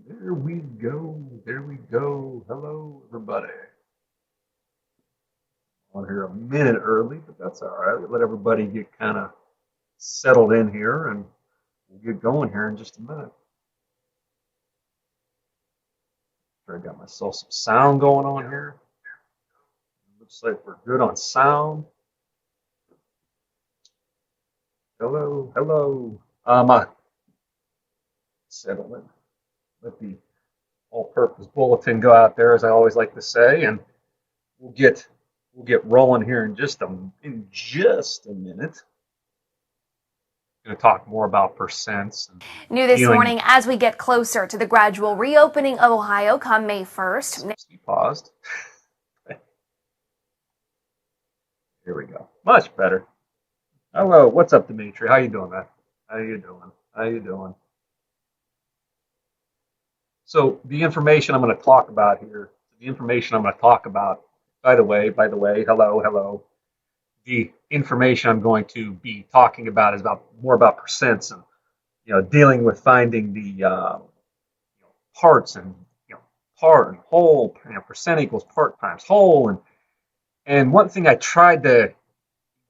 There we go. There we go. Hello, everybody. On here a minute early, but that's all right. We'll let everybody get kind of settled in here, and we'll get going here in just a minute. Sure, I got myself some sound going on here. Looks like we're good on sound. Hello, hello. I said let the all-purpose bulletin go out there, as I always like to say, and we'll get we'll get rolling here in just a minute. Going to talk more about percents and New this dealing. morning, as we get closer to the gradual reopening of Ohio come May 1st. He paused. Here we go. Much better. Hello, what's up, Dimitri? How you doing, man? How you doing? How you doing? So the information I'm going to talk about here, the information I'm going to talk about, by the way, hello, hello. The information I'm going to be talking about is about more about percents and dealing with finding the parts and part and whole. Percent equals part times whole, and one thing I tried to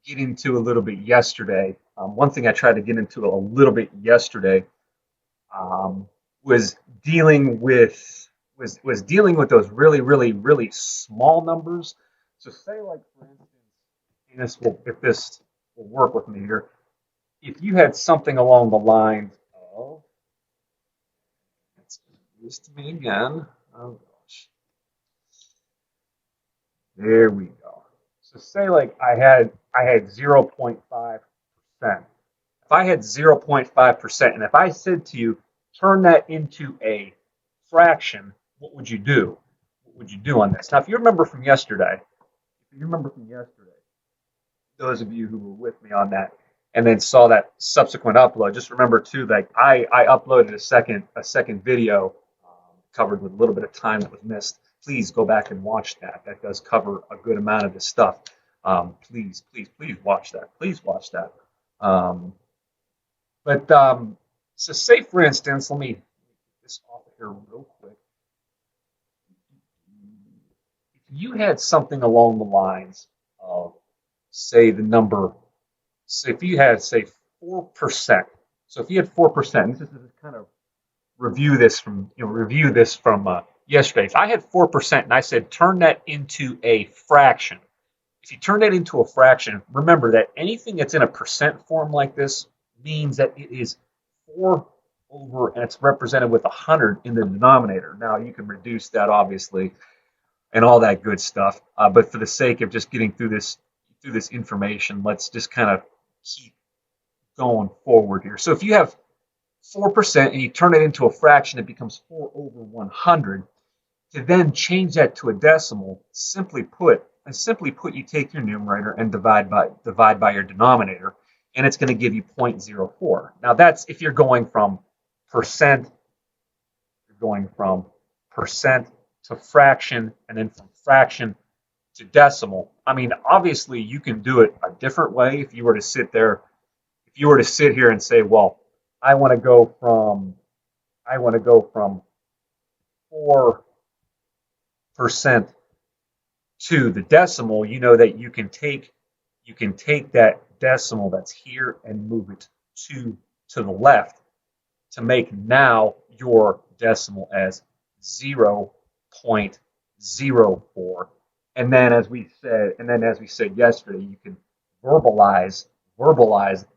get into a little bit yesterday. One thing I tried to get into a little bit yesterday um, was dealing with was dealing with those really, really, really small numbers. So say, like, for instance, and if this will work with me here, if you had something along the lines of, let's do this to me again. Oh gosh, there we go. So say, like, I had 0.5%. If I had 0.5%, and if I said to you, turn that into a fraction, what would you do? What would you do on this? Now, if you remember from yesterday, those of you who were with me on that and then saw that subsequent upload, just remember too, like I uploaded a second video covered with a little bit of time that was missed. Please go back and watch that. That does cover a good amount of this stuff. Please, please, please watch that. Please watch that. Um, But so say, for instance, let me get this off of here real quick. If you had something along the lines of, say, the number, say if you had, say, 4%. So if you had 4%, this is kind of review this from yesterday. If I had 4% and I said turn that into a fraction, if you turn that into a fraction, remember that anything that's in a percent form like this means that it is 4 over, and it's represented with 100 in the denominator. Now, you can reduce that, obviously, and all that good stuff. But for the sake of just getting through this information, let's just kind of keep going forward here. So if you have 4% and you turn it into a fraction, it becomes 4 over 100. To then change that to a decimal, simply put, you take your numerator and divide by your denominator, and it's going to give you 0.04. Now that's if you're going from percent, you're going from percent to fraction, and then from fraction to decimal. I mean, obviously, you can do it a different way. If you were to sit here and say, well, I want to go from I want to go from 4% to the decimal, you know that you can take that decimal that's here and move it to the left to make now your decimal as 0.04. And then as we said yesterday, you can verbalize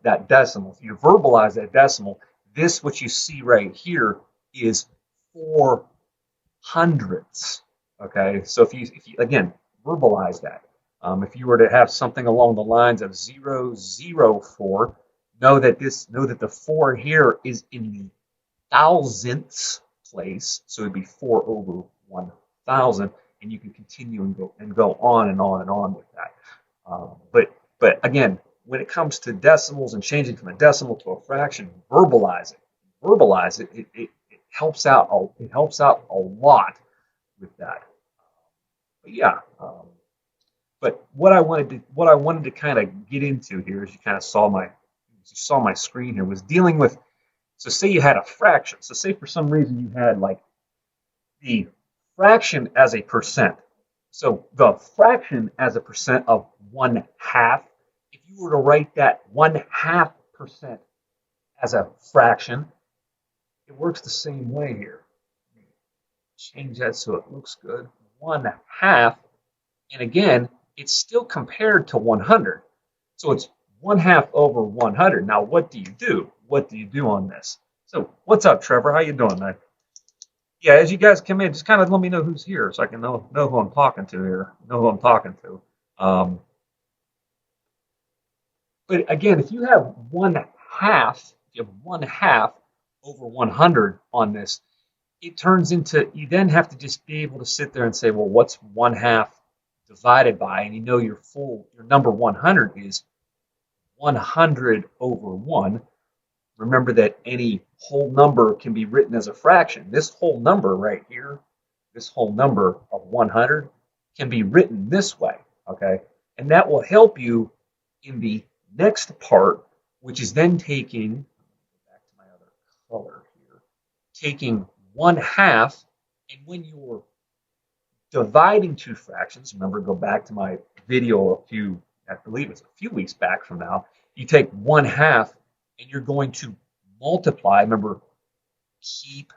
that decimal. If you verbalize that decimal, this what you see right here is 400ths. Okay, so if you again verbalize that, if you were to have something along the lines of 004, know that the 4 here is in the thousandths place, so it'd be 4 over 1,000, and you can continue and go on and on and on with that. But again, when it comes to decimals and changing from a decimal to a fraction, verbalize it. Verbalize it. It helps out. It helps out a lot with that. But yeah. But what I wanted to kind of get into here, as you saw my screen here, was dealing with. So say you had a fraction. So say for some reason you had like the fraction as a percent. So the fraction as a percent of 1/2, if you were to write that 1/2% as a fraction, it works the same way here. Change that so it looks good. 1/2, and again, it's still compared to 100. So it's 1/2 over 100. Now, what do you do? What do you do on this? So, what's up, Trevor? How you doing, man? Yeah, as you guys come in, just kind of let me know who's here so I can know who I'm talking to here, know who I'm talking to. But again, if you have 1/2, you have 1/2 over 100 on this, it turns into, you then have to just be able to sit there and say, well, what's 1/2 divided by? And you know your number 100 is 100 over 1. Remember that any whole number can be written as a fraction. This whole number right here, this whole number of 100 can be written this way, okay? And that will help you in the next part, which is then taking, back to my other color here, taking 1/2, and when you're dividing two fractions, remember, go back to my video I believe it's a few weeks back from now, you take 1/2 and you're going to multiply, remember, keep,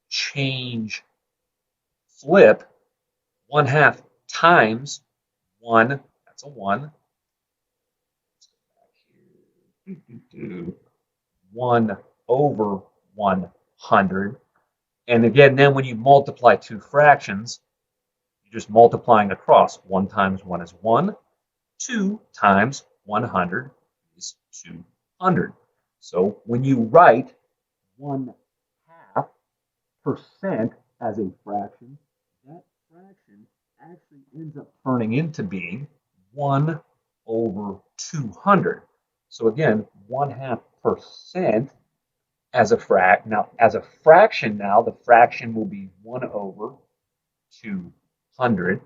change, flip, 1/2 times 1, that's a 1. Let's go back here. 1 over 100. And again, then when you multiply two fractions, you're just multiplying across. 1 times 1 is 1. 2 times 100 is 200. So when you write 1/2% as a fraction, that fraction actually ends up turning into being 1 over 200. So again, 1/2% as a fraction now, the fraction will be 1 over 200.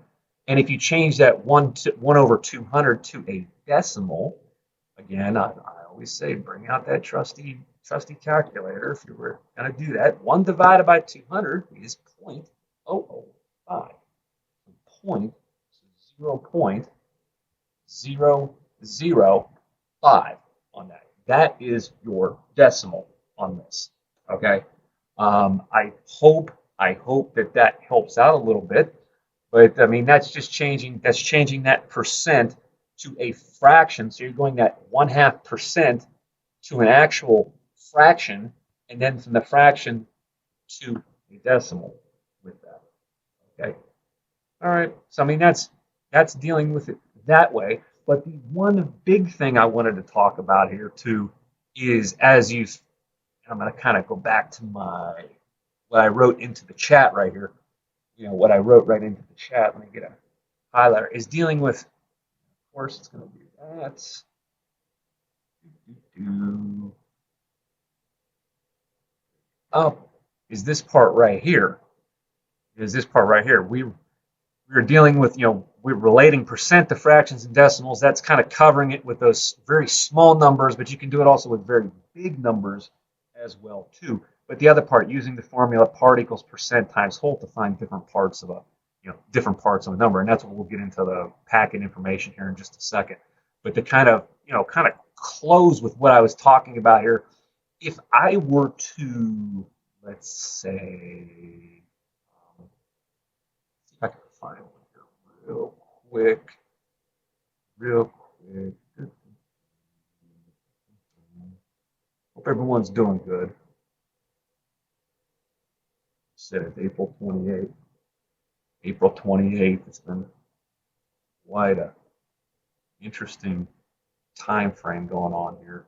And if you change that 1 over 200 to a decimal, again, I always say bring out that trusty calculator if you were going to do that. 1 divided by 200 is 0.005. 0.005 on that. That is your decimal on this. Okay. I hope that helps out a little bit. But I mean, that's changing that percent to a fraction. So you're going that 1/2% to an actual fraction, and then from the fraction to a decimal with that. Okay. All right. So I mean, that's dealing with it that way. But the one big thing I wanted to talk about here too is, I'm going to kind of go back to what I wrote into the chat right here. What I wrote right into the chat. Let me get a highlighter. Is dealing with, of course, it's going to be that. Is this part right here. We're dealing with, we're relating percent to fractions and decimals. That's kind of covering it with those very small numbers, but you can do it also with very big numbers as well too. But the other part, using the formula part equals percent times whole to find different parts of a number, and that's what we'll get into the packet information here in just a second. But to kind of close with what I was talking about here, if I were to, let's say, see if I can find one here real quick. Hope everyone's doing good. Said it's April 28th. April 28th. It's been quite a interesting time frame going on here.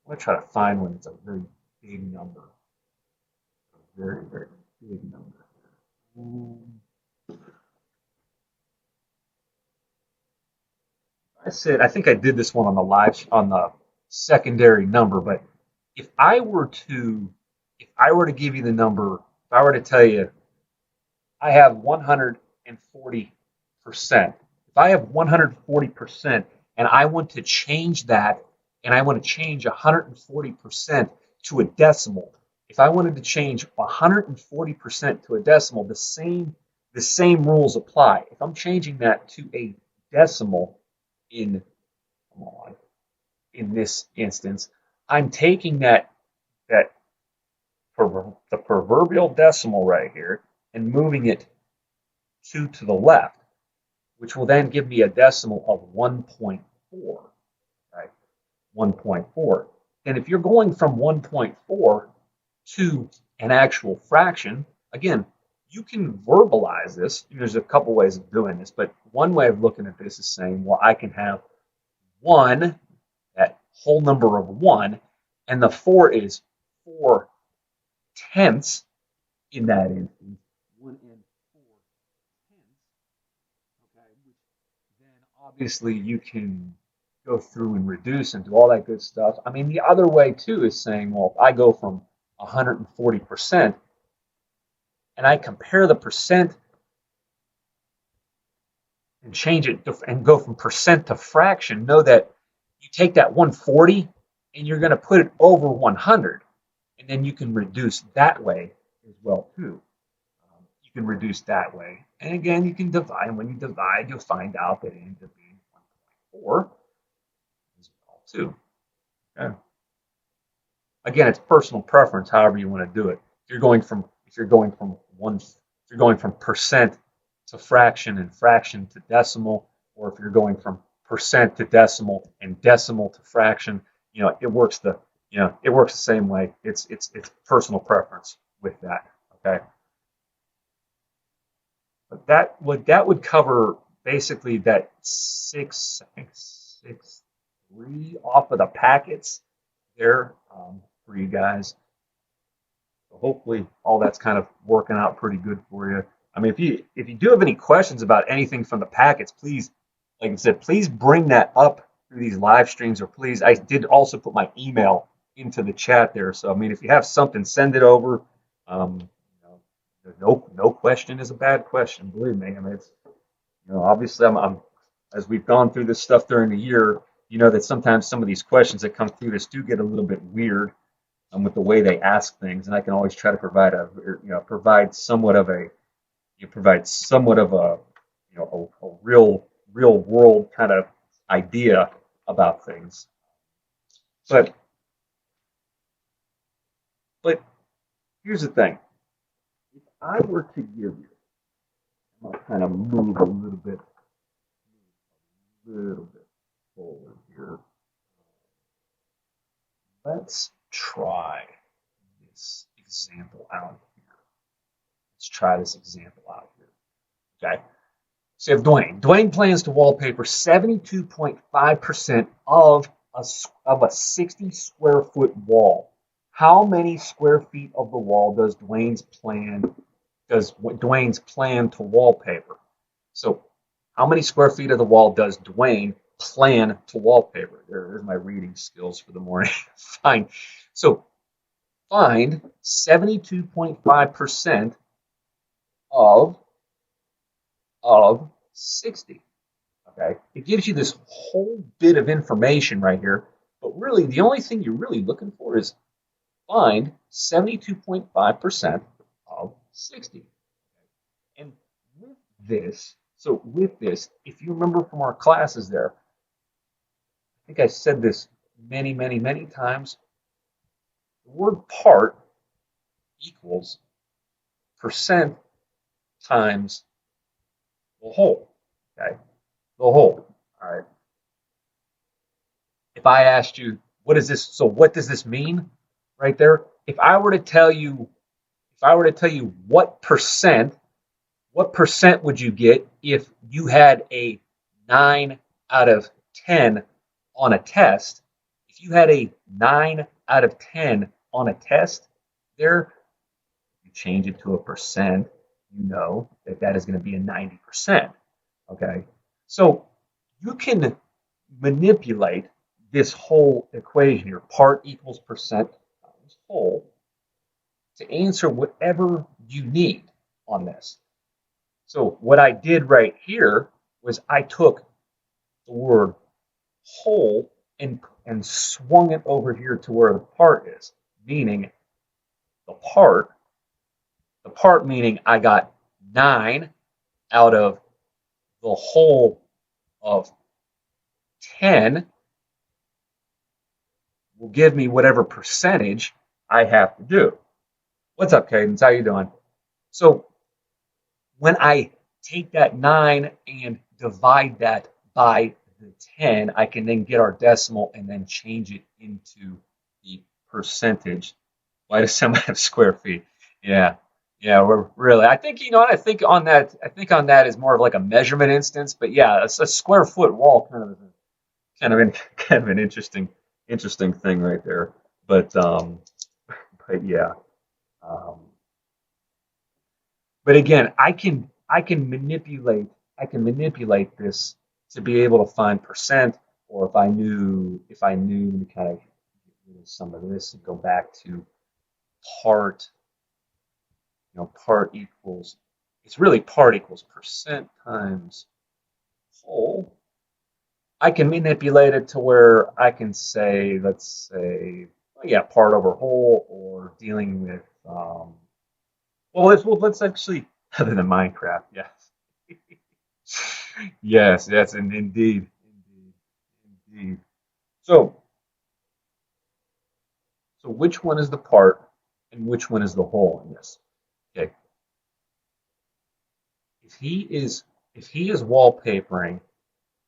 I'm going to try to find one that's a very big number. A very, very big number. I think I did this one on the secondary number, but if I were to give you the number, if I were to tell you I have 140%, if I have 140% and I want to change that, and I want to change 140% to a decimal, If I wanted to change 140% to a decimal, the same rules apply. If I'm changing that to a decimal in, come on, in this instance, I'm taking that the proverbial decimal right here and moving it 2 to the left, which will then give me a decimal of 1.4, right? 1.4. And if you're going from 1.4 to an actual fraction, again, you can verbalize this. There's a couple ways of doing this, but one way of looking at this is saying, well, I can have 1, that whole number of 1, and the 4 is 4/10 in that instance. 1 and 4/10. Okay, which then obviously you can go through and reduce and do all that good stuff. I mean, the other way too is saying, well, if I go from 140% and I compare the percent and change it and go from percent to fraction, know that you take that 140 and you're going to put it over 100, and then you can reduce that way as well too. You can reduce that way, and again, you can divide. And when you divide, you'll find out that it ends up being 1.4 as well too. Okay. Again, it's personal preference, however you want to do it. If you're going from percent to fraction and fraction to decimal, or if you're going from percent to decimal and decimal to fraction, it works the same way. It's personal preference with that. Okay. But that would cover basically that 663 off of the packets there for you guys. So hopefully all that's kind of working out pretty good for you. I mean, if you do have any questions about anything from the packets, please, like I said, please bring that up through these live streams, or please, I did also put my email into the chat there. So I mean, if you have something, send it over. Um, no question is a bad question. Believe me. I mean, it's obviously I'm as we've gone through this stuff during the year, that sometimes some of these questions that come through this do get a little bit weird with the way they ask things, and I can always try to provide somewhat of a a real world kind of idea about things. But here's the thing: if I were to give you, I'll kind of move a little bit forward here. Let's try this example out here. Let's try this example out here. Okay. So you have Dwayne. Dwayne plans to wallpaper 72.5% of a 60 square foot wall. How many square feet of the wall does Dwayne's plan to wallpaper? So how many square feet of the wall does Dwayne plan to wallpaper? There's my reading skills for the morning. Fine. So find 72.5% of 60. Okay. It gives you this whole bit of information right here, but really the only thing you're really looking for is find 72.5% of 60. And with this, if you remember from our classes there, I think I said this many, many, many times, the word part equals percent times the whole. Okay? The whole. All right. If I asked you, what does this mean right there? If I were to tell you what percent would you get if you had a 9 out of 10 on a test? If you had a 9 out of 10 on a test there, you change it to a percent, you know that is going to be a 90%. Okay? So you can manipulate this whole equation here, part equals percent times whole, to answer whatever you need on this. So what I did right here was I took the word whole and swung it over here to where the part is, meaning the part, the part meaning I got 9 out of the whole of 10 will give me whatever percentage I have to do. What's up, Cadence? How you doing? So when I take that 9 and divide that by the 10, I can then get our decimal and then change it into the percentage. Why does someone have square feet? Yeah. Yeah, we're really. I think I think on that. I think on that is more of like a measurement instance. But yeah, a square foot wall kind of an interesting thing right there. But but yeah. Um, but again, I can manipulate this to be able to find percent, or if I knew to kind of get rid of some of this and go back to part, part equals, it's really part equals percent times whole. I can manipulate it to where I can say, let's say, well, yeah, part over whole, or dealing with, let's actually, other than Minecraft, yes. Yes, and indeed. So, so which one is the part and which one is the whole in this? Okay, if he is if he is wallpapering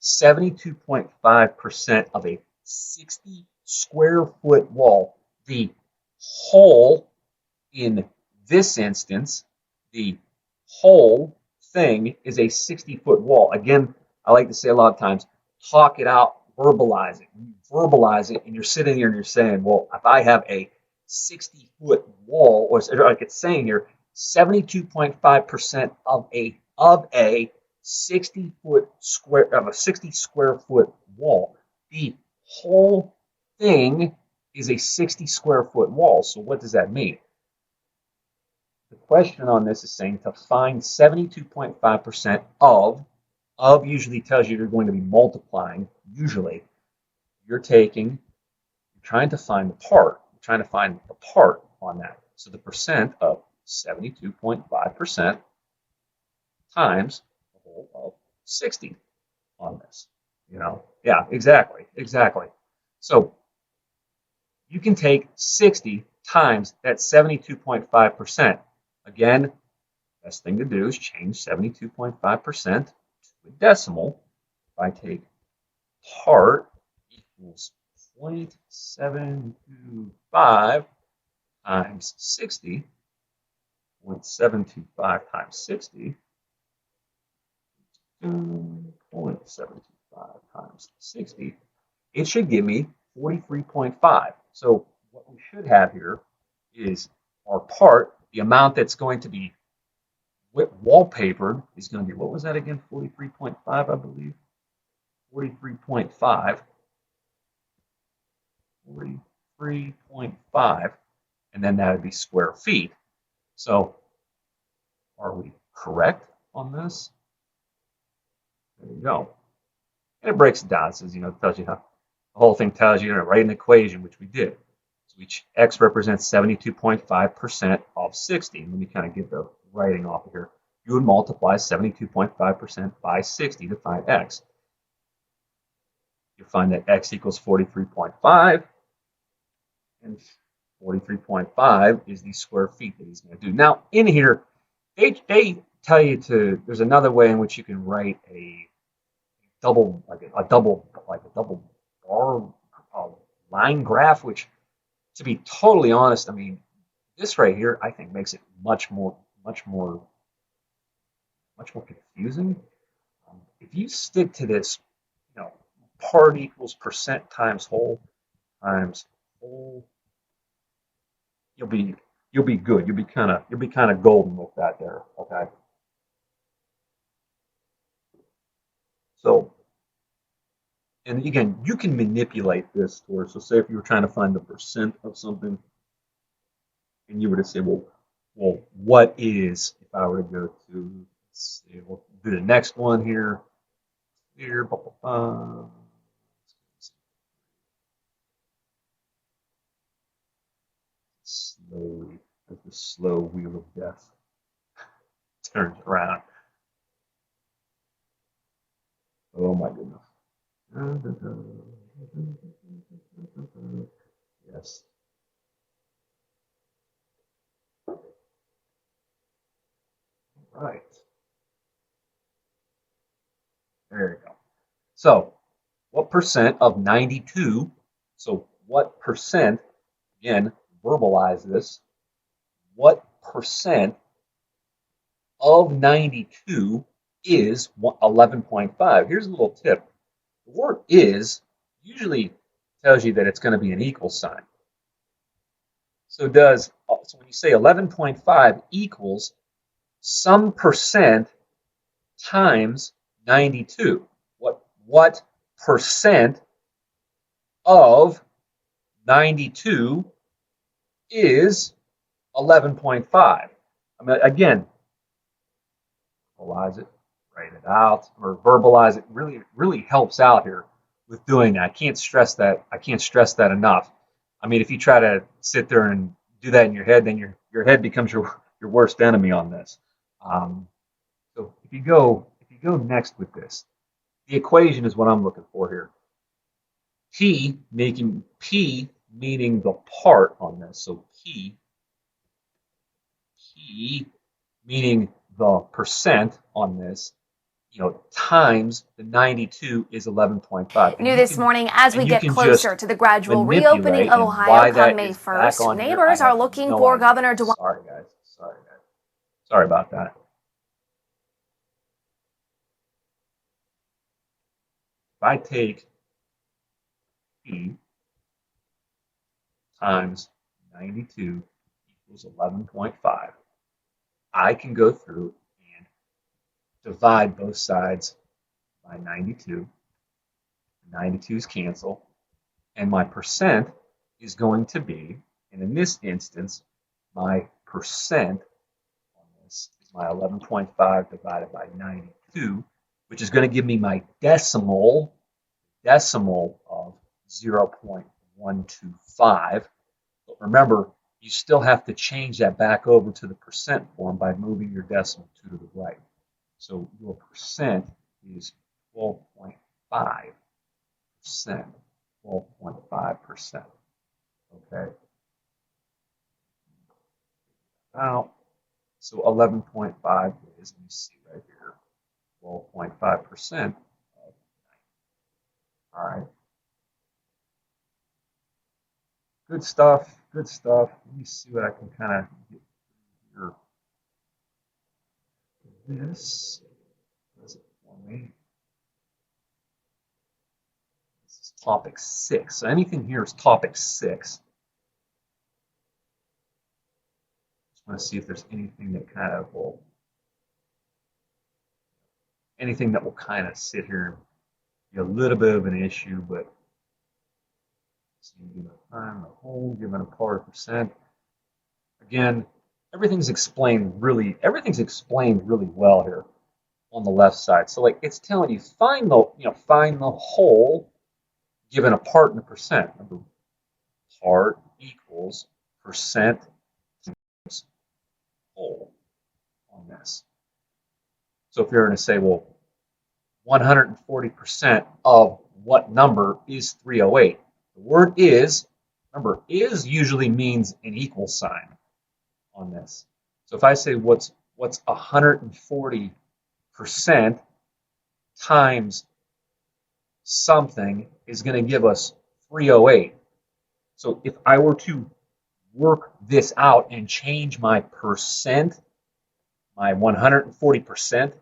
72.5% of a 60 square foot wall, the whole in this instance, the whole thing is a 60-foot wall. Again, I like to say a lot of times, talk it out, verbalize it. You verbalize it, and you're sitting here and you're saying, well, if I have a 60-foot wall, or like it's saying here, 72.5% of a 60 square foot wall. The whole thing is a 60 square foot wall. So what does that mean? The question on this is saying to find 72.5% of usually tells you you're going to be multiplying. Usually, you're trying to find the part. You're trying to find the part on that. So the percent of 72.5% times the whole of 60 on this. Yeah, exactly. So you can take 60 times that 72.5%. Again, best thing to do is change 72.5% to a decimal. If I take part equals 0.725 times 60, 0.725 times 60, 0.725 times 60, it should give me 43.5. So what we should have here is our part, the amount that's going to be wallpapered is going to be, what was that again? 43.5, I believe. 43.5. 43.5. And then that would be square feet. So are we correct on this? There you go. And it breaks it down. It says, it tells you how the whole thing tells you, write an equation, which we did. So each x represents 72.5% of 60. Let me kind of get the writing off of here. You would multiply 72.5% by 60 to find x. You find that x equals 43.5, and 43.5 is the square feet that he's going to do. Now, in here, they tell you there's another way in which you can write a double bar line graph, which, to be totally honest, I mean, this right here, I think, makes it much more confusing. If you stick to this, part equals percent times whole times whole, you'll be good. You'll be kind of golden with that there. Okay. So, and again, you can manipulate this towards. So, say if you were trying to find the percent of something, and you were to say, well, what is, if I were to go to, let's see, we'll do the next one here. Here, blah, blah, blah. Slowly. slow wheel of death turns around. Oh my goodness. Yes. Right. There you go. So, what percent of 92? So, what percent, again, verbalize this. What percent of 92 is 11.5? Here's a little tip. The word is usually tells you that it's going to be an equal sign. So when you say 11.5 equals some percent times 92. What percent of 92 is 11.5? I mean, again, verbalize it, write it out, or verbalize it. Really helps out here with doing that. I can't stress that enough. I mean, if you try to sit there and do that in your head, then your head becomes your worst enemy on this. So if you go next with this, the equation is what I'm looking for here. P meaning the part on this. So P meaning the percent on this, times the 92 is 11.5. New this morning, as we get closer to the gradual reopening of Ohio come May 1st, neighbors are looking for Governor Dwight. Sorry, guys. Sorry about that. If I take P times 92 equals 11.5, I can go through and divide both sides by 92. 92's cancel, and my percent is going to be, and in this instance, my percent on this is my 11.5 divided by 92, which is going to give me my decimal of 0.125. But remember, you still have to change that back over to the percent form by moving your decimal 2 to the right. So your percent is 12.5%. 12.5%. Okay. Now, so 11.5 is, let me see right here, 12.5%. All right. Good stuff. Good stuff. Let me see what I can kind of get here. This does it for me. This is topic 6. So anything here is topic 6. Just want to see if there's anything that kind of will, kind of sit here and be a little bit of an issue, but so given a time, the whole, given a part of percent. Again, everything's explained really well here on the left side. So like it's telling you find the whole given a part and a percent. Remember, part equals percent times whole on this. So if you're going to say, well, 140% of what number is 308? The word is, remember, is usually means an equal sign on this. So if I say what's 140% times something is going to give us 308. So if I were to work this out and change my percent, my 140%,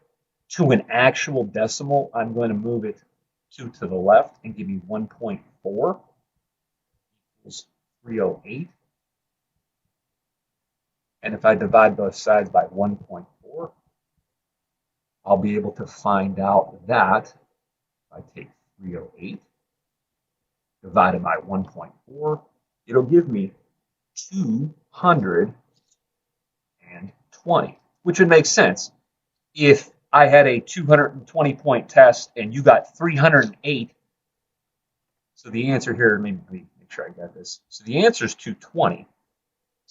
to an actual decimal, I'm going to move it 2 to the left and give you 1.4 equals 308. And if I divide both sides by 1.4, I'll be able to find out that if I take 308 divided by 1.4, it'll give me 220, which would make sense. If I had a 220-point test and you got 308, so the answer here, let me make sure I got this. So the answer is 220.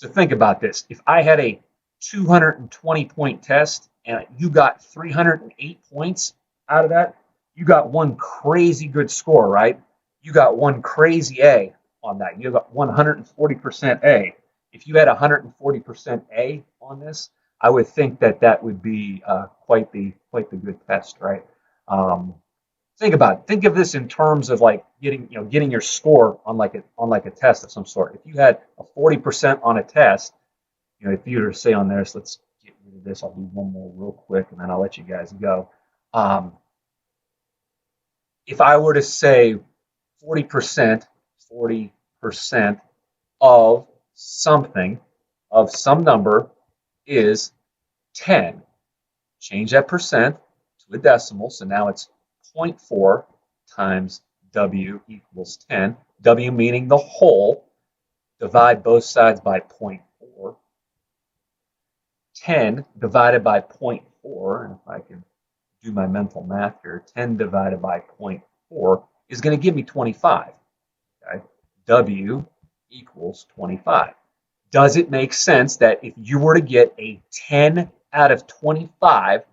So think about this. If I had a 220 point test and you got 308 points out of that, you got one crazy good score, right? You got one crazy A on that. You got 140% A. If you had 140% A on this, I would think that that would be quite the good test, right? Um, think about it. Think of this in terms of like getting your score on like a test of some sort. If you had a 40% on a test, if you were to say on there, so let's get rid of this. I'll do one more real quick, and then I'll let you guys go. Um, if I were to say 40%, 40% of something, of some number is 10. Change that percent to a decimal. So now it's zero point 0.4 times W equals 10. W meaning the whole. Divide both sides by 0.4. 10 divided by 0.4, and if I can do my mental math here, 10 divided by 0.4 is going to give me 25. Okay? W equals 25. Does it make sense that if you were to get a 10 out of 25,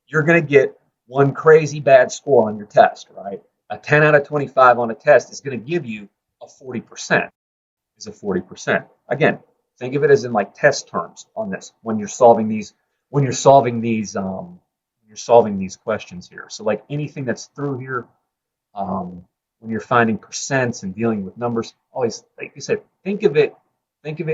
you're going to get one crazy bad score on your test, right? A 10 out of 25 on a test is going to give you a 40%. Is a 40%. Again, think of it as in like test terms on this when you're solving these questions here. So like anything that's through here, when you're finding percents and dealing with numbers, always like you said, think of it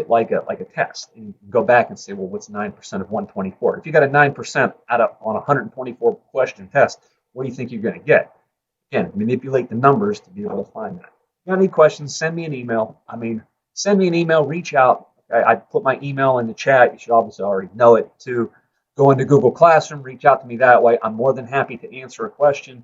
like a test, and you can go back and say, well, what's 9% of 124? If you got a 9% on a 124 question test, what do you think you're going to get? Again, manipulate the numbers to be able to find that. If you got any questions, send me an email. Send me an email, reach out. I put my email in the chat. You should obviously already know it too. Go into Google Classroom, reach out to me that way. I'm more than happy to answer a question. I'm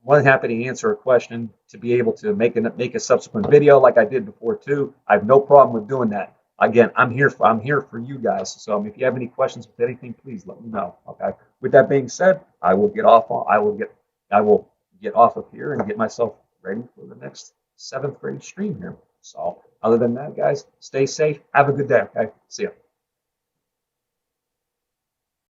more than happy to answer a question to be able to make a subsequent video like I did before too. I have no problem with doing that. Again, I'm here for you guys. So if you have any questions with anything, please let me know. Okay. With that being said, I will get off of here and get myself ready for the next 7th grade stream here. So other than that, guys, stay safe. Have a good day. Okay. See ya.